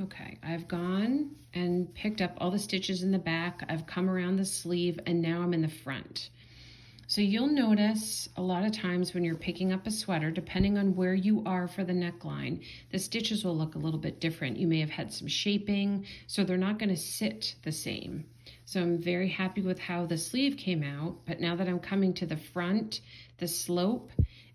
Okay, I've gone and picked up all the stitches in the back. I've come around the sleeve and now I'm in the front. So you'll notice a lot of times when you're picking up a sweater, depending on where you are for the neckline, the stitches will look a little bit different. You may have had some shaping, so they're not going to sit the same. So I'm very happy with how the sleeve came out, but now that I'm coming to the front, the slope,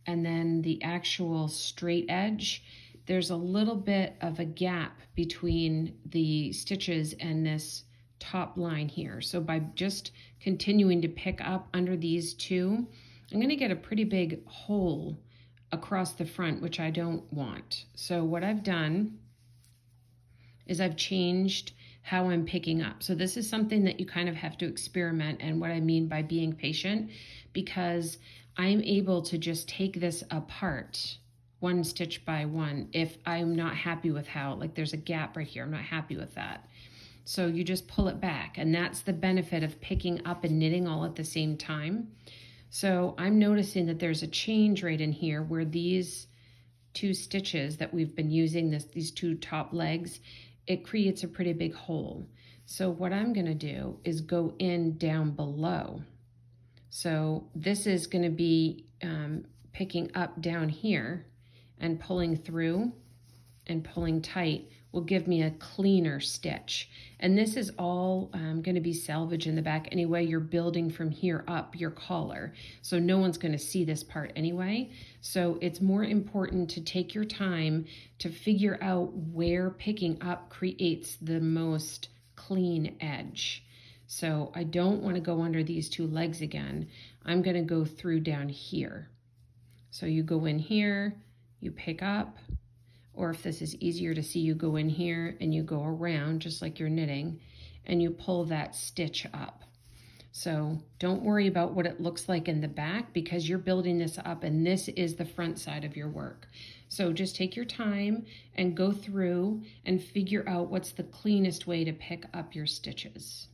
and then the actual straight edge, there's a little bit of a gap between the stitches and this top line here. So by just continuing to pick up under these two, I'm going to get a pretty big hole across the front, which I don't want. So what I've done is I've changed how I'm picking up. So this is something that you kind of have to experiment, and what I mean by being patient, because I'm able to just take this apart one stitch by one if I'm not happy with how, like there's a gap right here, I'm not happy with that. So you just pull it back, and that's the benefit of picking up and knitting all at the same time. So I'm noticing that there's a change right in here where these two stitches that we've been using, these two top legs, it creates a pretty big hole. So what I'm gonna do is go in down below. So this is gonna be picking up down here and pulling through and pulling tight will give me a cleaner stitch. And this is all going to be salvage in the back anyway. You're building from here up your collar, so no one's going to see this part anyway. So it's more important to take your time to figure out where picking up creates the most clean edge. So I don't want to go under these two legs again. I'm going to go through down here. So you go in here, you pick up, or if this is easier to see, you go in here and you go around just like you're knitting and you pull that stitch up. So don't worry about what it looks like in the back because you're building this up and this is the front side of your work. So just take your time and go through and figure out what's the cleanest way to pick up your stitches.